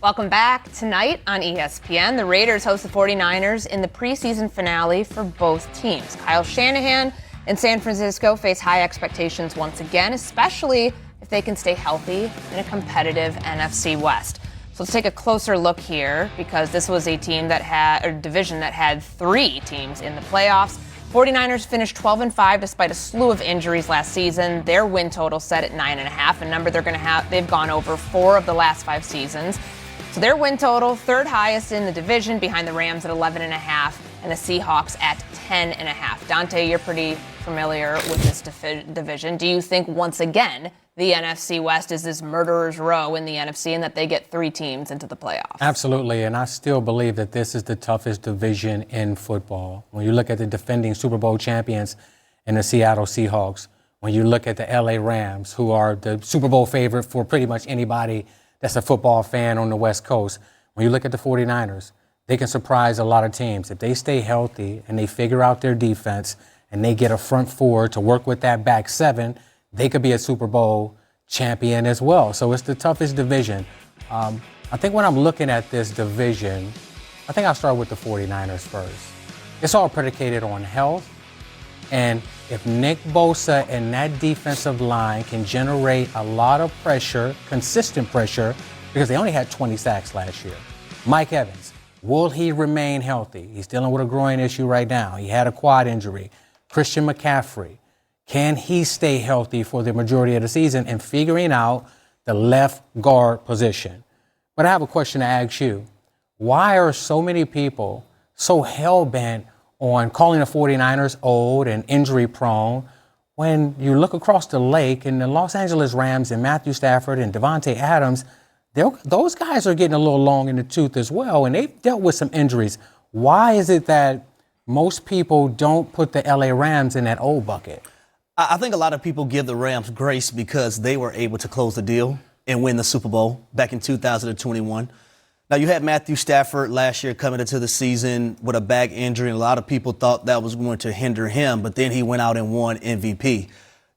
Welcome back. Tonight on ESPN, the Raiders host the 49ers in the preseason finale for both teams. Kyle Shanahan and San Francisco face high expectations once again, especially if they can stay healthy in a competitive NFC West. So let's take a closer look here, because this was a team that had, or division that had 3 teams in the playoffs. 49ers finished 12-5 despite a slew of injuries last season. Their win total set at 9.5, a number they're going to have. They've gone over 4 of the last 5 seasons. So their win total, 3rd highest in the division, behind the Rams at 11.5 and the Seahawks at 10.5. Dante, you're pretty familiar with this division. Do you think, once again, the NFC West is this murderer's row in the NFC and that they get 3 teams into the playoffs? Absolutely, and I still believe that this is the toughest division in football. When you look at the defending Super Bowl champions in the Seattle Seahawks, when you look at the LA Rams, who are the Super Bowl favorite for pretty much anybody that's a football fan on the West Coast, when you look at the 49ers, they can surprise a lot of teams. If they stay healthy and they figure out their defense and they get a front 4 to work with that back 7, they could be a Super Bowl champion as well. So it's the toughest division. I think when I'm looking at this division, I think I'll start with the 49ers first. It's all predicated on health. And if Nick Bosa and that defensive line can generate a lot of pressure, consistent pressure, because they only had 20 sacks last year. Mike Evans, will he remain healthy? He's dealing with a groin issue right now. He had a quad injury. Christian McCaffrey, can he stay healthy for the majority of the season, and figuring out the left guard position? But I have a question to ask you. Why are so many people so hell-bent on calling the 49ers old and injury-prone when you look across the lake and the Los Angeles Rams and Matthew Stafford and Devontae Adams, those guys are getting a little long in the tooth as well, and they've dealt with some injuries. Why is it that most people don't put the LA Rams in that old bucket? I think a lot of people give the Rams grace because they were able to close the deal and win the Super Bowl back in 2021. Now, you had Matthew Stafford last year coming into the season with a back injury, and a lot of people thought that was going to hinder him, but then he went out and won MVP.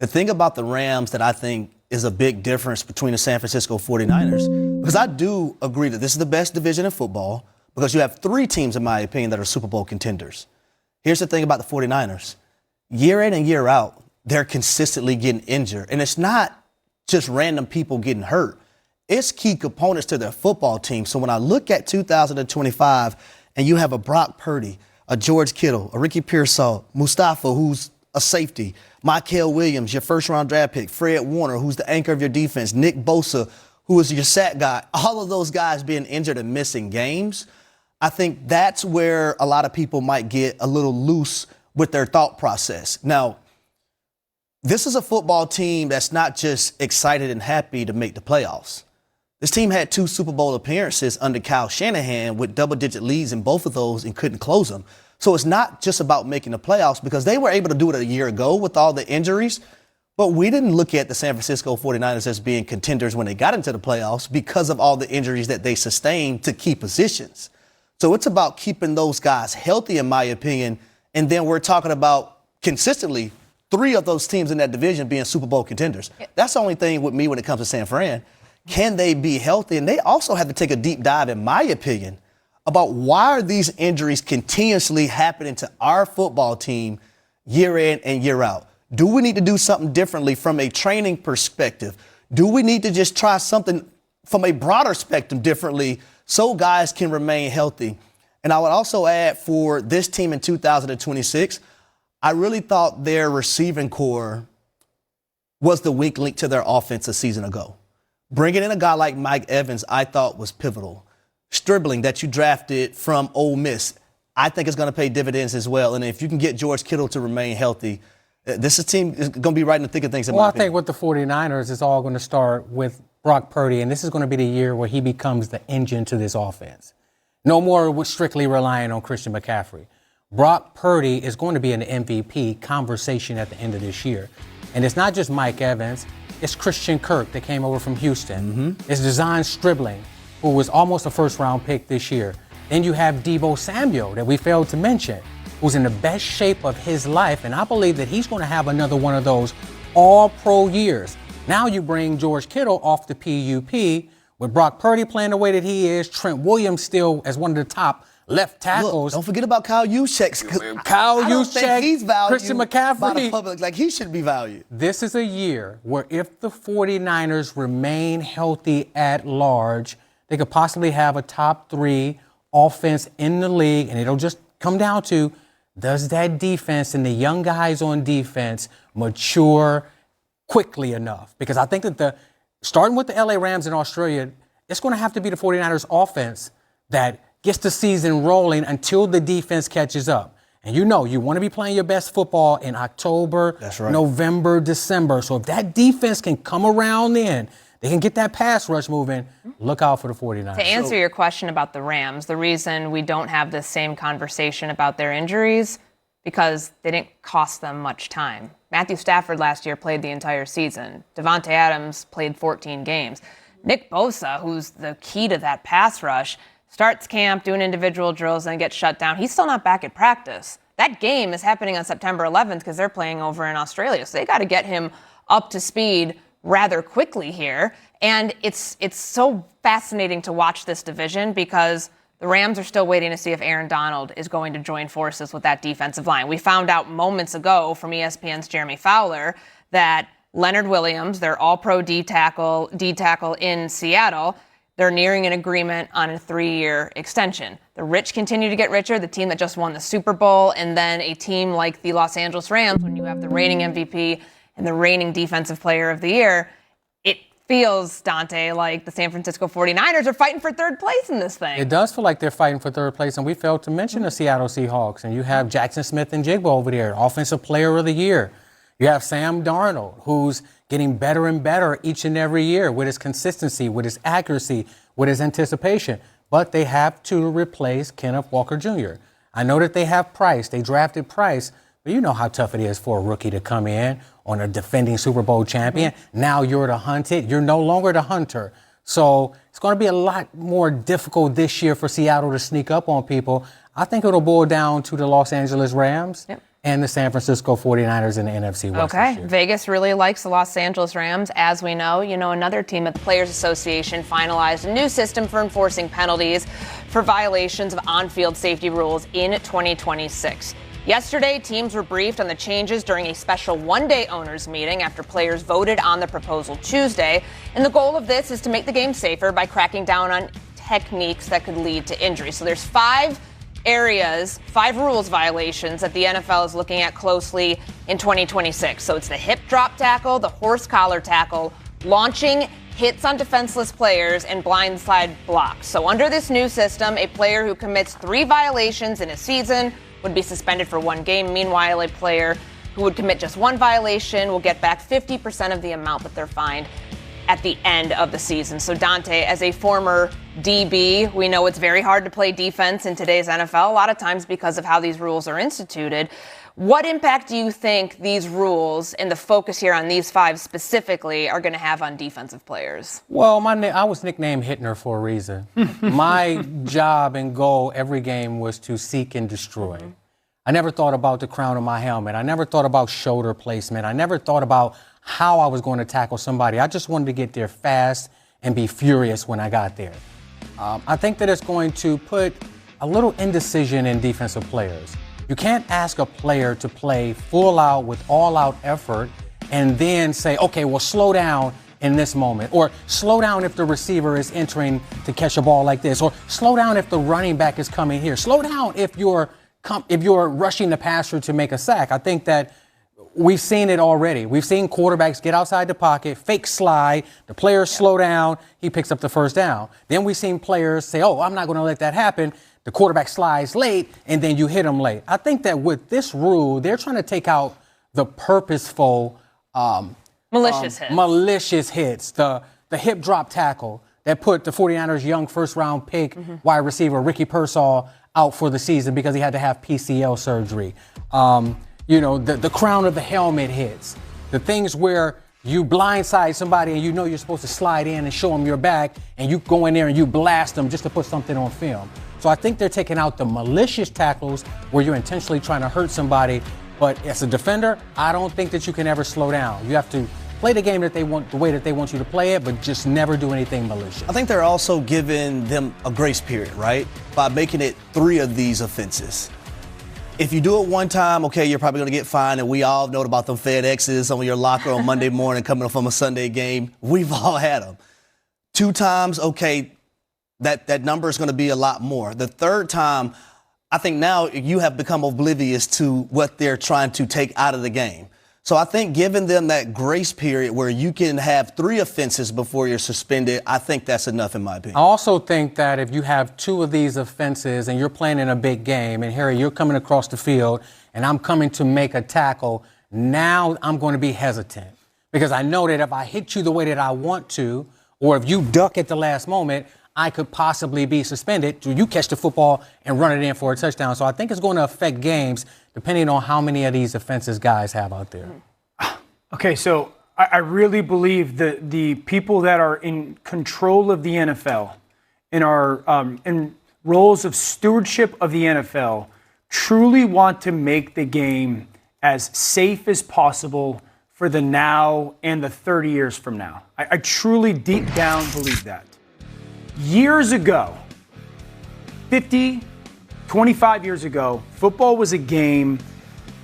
The thing about the Rams that I think is a big difference between the San Francisco 49ers, because I do agree that this is the best division in football, because you have 3 teams, in my opinion, that are Super Bowl contenders. Here's the thing about the 49ers. Year in and year out, they're consistently getting injured, and it's not just random people getting hurt. It's key components to their football team. So when I look at 2025 and you have a Brock Purdy, a George Kittle, a Ricky Pearsall, Mustafa, who's a safety, Mykel Williams, your first-round draft pick, Fred Warner, who's the anchor of your defense, Nick Bosa, who is your sack guy, all of those guys being injured and missing games, I think that's where a lot of people might get a little loose with their thought process. Now, this is a football team that's not just excited and happy to make the playoffs. This team had 2 Super Bowl appearances under Kyle Shanahan with double-digit leads in both of those and couldn't close them. So it's not just about making the playoffs, because they were able to do it a year ago with all the injuries. But we didn't look at the San Francisco 49ers as being contenders when they got into the playoffs because of all the injuries that they sustained to key positions. So it's about keeping those guys healthy, in my opinion. And then we're talking about consistently 3 of those teams in that division being Super Bowl contenders. That's the only thing with me when it comes to San Fran. Can they be healthy? And they also have to take a deep dive, in my opinion, about why are these injuries continuously happening to our football team year in and year out? Do we need to do something differently from a training perspective? Do we need to just try something from a broader spectrum differently so guys can remain healthy? And I would also add, for this team in 2026, I really thought their receiving core was the weak link to their offense a season ago. Bringing in a guy like Mike Evans, I thought was pivotal. Stribling, that you drafted from Ole Miss, I think is going to pay dividends as well. And if you can get George Kittle to remain healthy, this team is going to be right in the thick of things. Well, I think with the 49ers, it's all going to start with Brock Purdy, and this is going to be the year where he becomes the engine to this offense. No more strictly relying on Christian McCaffrey. Brock Purdy is going to be in the MVP conversation at the end of this year. And it's not just Mike Evans. It's Christian Kirk that came over from Houston. It's Design Stribling, who was almost a first-round pick this year. Then you have Deebo Samuel that we failed to mention, who's in the best shape of his life. And I believe that he's going to have another one of those all-pro years. Now you bring George Kittle off the PUP, with Brock Purdy playing the way that he is, Trent Williams still as one of the top left tackles. Look, don't forget about Kyle Juszczyk. He's valued Christian McCaffrey. by the public like he should be valued. This is a year where if the 49ers remain healthy at large, they could possibly have a top 3 offense in the league, and it'll just come down to, does that defense and the young guys on defense mature quickly enough? Because I think that starting with the LA Rams in Australia, it's going to have to be the 49ers offense that gets the season rolling until the defense catches up. And you want to be playing your best football in October, November, December. So if that defense can come around then, they can get that pass rush moving. Look out for the 49ers. To answer your question about the Rams, the reason we don't have this same conversation about their injuries, because they didn't cost them much time. Matthew Stafford last year played the entire season. Devontae Adams played 14 games. Nick Bosa, who's the key to that pass rush, starts camp, doing individual drills, and gets shut down. He's still not back at practice. That game is happening on September 11th because they're playing over in Australia. So they got to get him up to speed rather quickly here. And it's so fascinating to watch this division because the Rams are still waiting to see if Aaron Donald is going to join forces with that defensive line. We found out moments ago from ESPN's Jeremy Fowler that Leonard Williams, their all-pro D tackle in Seattle, they're nearing an agreement on a 3-year extension. The rich continue to get richer, the team that just won the Super Bowl, and then a team like the Los Angeles Rams, when you have the reigning MVP and the reigning Defensive Player of the Year, it feels, Dante, like the San Francisco 49ers are fighting for third place in this thing. It does feel like they're fighting for third place, and we failed to mention the Seattle Seahawks. And you have Jackson Smith and Jigba over there, Offensive Player of the Year. You have Sam Darnold, who's getting better and better each and every year with his consistency, with his accuracy, with his anticipation. But they have to replace Kenneth Walker Jr. I know that they have Price. They drafted Price. But you know how tough it is for a rookie to come in on a defending Super Bowl champion. Now you're the hunted. You're no longer the hunter. So it's going to be a lot more difficult this year for Seattle to sneak up on people. I think it'll boil down to the Los Angeles Rams and the San Francisco 49ers in the NFC West. Okay, Vegas really likes the Los Angeles Rams, as we know. Another team at the Players Association finalized a new system for enforcing penalties for violations of on-field safety rules in 2026. Yesterday, teams were briefed on the changes during a special one-day owners meeting after players voted on the proposal Tuesday. And the goal of this is to make the game safer by cracking down on techniques that could lead to injury. So there's 5 rules violations that the NFL is looking at closely in 2026. So it's the hip drop tackle, the horse collar tackle, launching hits on defenseless players, and blindside blocks. So under this new system, a player who commits 3 violations in a season would be suspended for 1 game. Meanwhile, a player who would commit just 1 violation will get back 50% of the amount that they're fined at the end of the season. So Dante, as a former DB, we know it's very hard to play defense in today's NFL, a lot of times because of how these rules are instituted. What impact do you think these rules and the focus here on these 5 specifically are going to have on defensive players? Well, I was nicknamed Hitler for a reason. My job and goal every game was to seek and destroy. I never thought about the crown of my helmet. I never thought about shoulder placement. I never thought about how I was going to tackle somebody. I just wanted to get there fast and be furious when I got there. I think that it's going to put a little indecision in defensive players. You can't ask a player to play full out with all out effort and then say, okay, well, slow down in this moment, or slow down if the receiver is entering to catch a ball like this, or slow down if the running back is coming here. Slow down if you're rushing the passer to make a sack. I think that we've seen it already. We've seen quarterbacks get outside the pocket, fake slide, the players slow down, he picks up the first down. Then we've seen players say, oh, I'm not going to let that happen. The quarterback slides late, and then you hit him late. I think that with this rule, they're trying to take out the purposeful malicious hits, the hip drop tackle that put the 49ers' young first-round pick wide receiver Ricky Pearsall out for the season because he had to have PCL surgery. The crown of the helmet hits, the things where you blindside somebody and you know you're supposed to slide in and show them your back, and you go in there and you blast them just to put something on film. So I think they're taking out the malicious tackles where you're intentionally trying to hurt somebody. But as a defender, I don't think that you can ever slow down. You have to Play the game the way that they want you to play it, but just never do anything malicious. I think they're also giving them a grace period, right? By making it 3 of these offenses. If you do it one time, okay, you're probably going to get fined, and we all know about them FedExes on your locker on Monday morning coming from a Sunday game. We've all had them. 2 times, okay, that number is going to be a lot more. The 3rd time, I think now you have become oblivious to what they're trying to take out of the game. So I think giving them that grace period where you can have 3 offenses before you're suspended, I think that's enough in my opinion. I also think that if you have 2 of these offenses and you're playing in a big game, and Harry, you're coming across the field and I'm coming to make a tackle, now I'm going to be hesitant because I know that if I hit you the way that I want to, or if you duck at the last moment, I could possibly be suspended. You catch the football and run it in for a touchdown. So I think it's going to affect games depending on how many of these offenses guys have out there. Okay, so I really believe that the people that are in control of the NFL, in roles of stewardship of the NFL, truly want to make the game as safe as possible for the now and the 30 years from now. I truly deep down believe that. Years ago, 50, 25 years ago, football was a game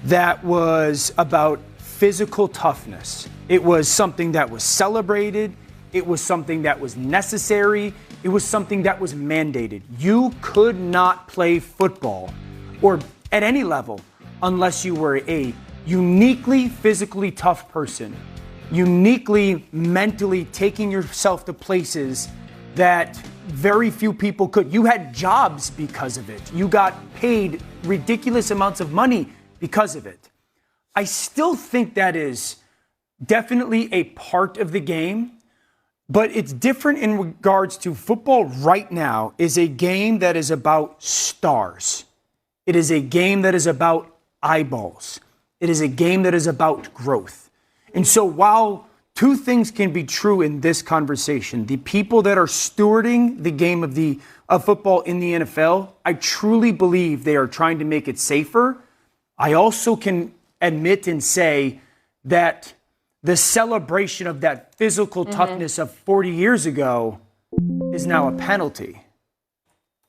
that was about physical toughness. It was something that was celebrated. It was something that was necessary. It was something that was mandated. You could not play football or at any level unless you were a uniquely physically tough person, uniquely mentally taking yourself to places that very few people could. You had jobs because of it. You got paid ridiculous amounts of money because of it. I still think that is definitely a part of the game, but it's different in regards to football right now is a game that is about stars. It is a game that is about eyeballs. It is a game that is about growth. And so while 2 things can be true in this conversation. The people that are stewarding the game of football in the NFL, I truly believe they are trying to make it safer. I also can admit and say that the celebration of that physical toughness of 40 years ago is now a penalty.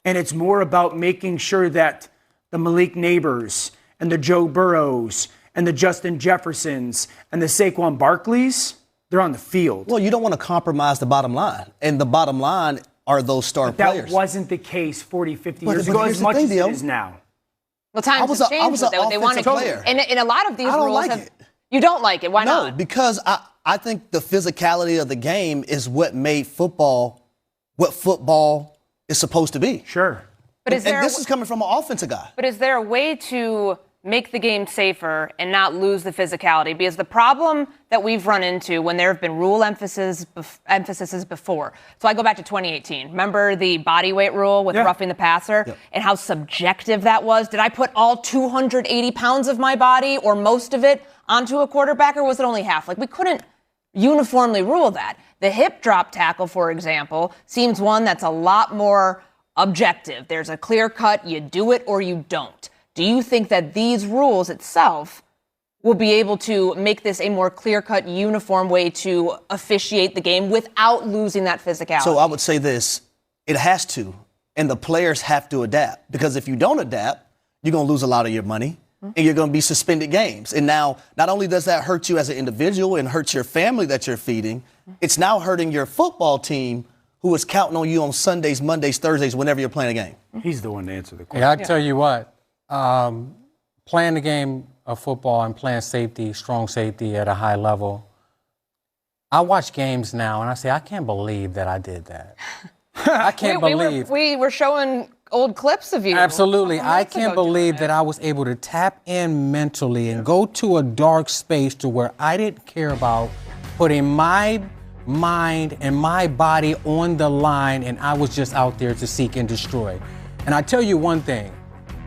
And it's more about making sure that the Malik Neighbors and the Joe Burrows and the Justin Jeffersons and the Saquon Barkleys, they're on the field. Well, you don't want to compromise the bottom line. And the bottom line are those star players. That wasn't the case 40, 50 years ago as much as it is now. Well, times have changed. They want to player. And a lot of these I don't rules like it. You don't like it. Why not? No, because I think the physicality of the game is what made football what football is supposed to be. Sure. But and this is coming from an offensive guy. But is there a way to make the game safer and not lose the physicality? Because the problem that we've run into when there have been rule emphases before. So I go back to 2018. Remember the body weight rule with roughing the passer and how subjective that was? Did I put all 280 pounds of my body or most of it onto a quarterback, or was it only half? Like, we couldn't uniformly rule that. The hip drop tackle, for example, seems one that's a lot more objective. There's a clear cut, you do it or you don't. Do you think that these rules itself will be able to make this a more clear-cut, uniform way to officiate the game without losing that physicality? So I would say this, it has to, and the players have to adapt. Because if you don't adapt, you're going to lose a lot of your money, and you're going to be suspended games. And now, not only does that hurt you as an individual and hurt your family that you're feeding, it's now hurting your football team who is counting on you on Sundays, Mondays, Thursdays, whenever you're playing a game. He's the one to answer the question. Yeah, I tell you what. Playing the game of football and playing safety, strong safety at a high level, I watch games now and I say, I can't believe that I did that. I can't believe. We were showing old clips of you. Absolutely. I can't believe that I was able to tap in mentally and go to a dark space to where I didn't care about putting my mind and my body on the line, and I was just out there to seek and destroy. And I tell you one thing.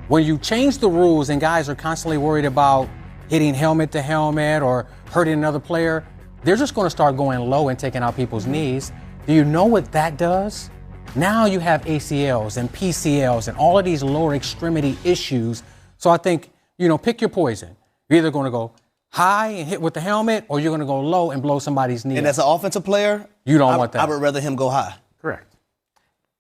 When you change the rules and guys are constantly worried about hitting helmet to helmet or hurting another player, they're just going to start going low and taking out people's knees. Do you know what that does? Now you have ACLs and PCLs and all of these lower extremity issues. So I think, pick your poison. You're either going to go high and hit with the helmet, or you're going to go low and blow somebody's knee. And as an offensive player, you don't want that. I would rather him go high. Correct.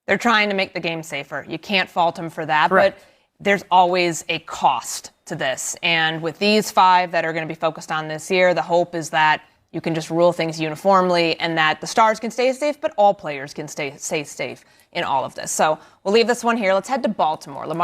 They're trying to make the game safer. You can't fault them for that. Correct. But there's always a cost to this. And with these 5 that are going to be focused on this year, the hope is that you can just rule things uniformly and that the stars can stay safe, but all players can stay safe in all of this. So we'll leave this one here. Let's head to Baltimore. Lamar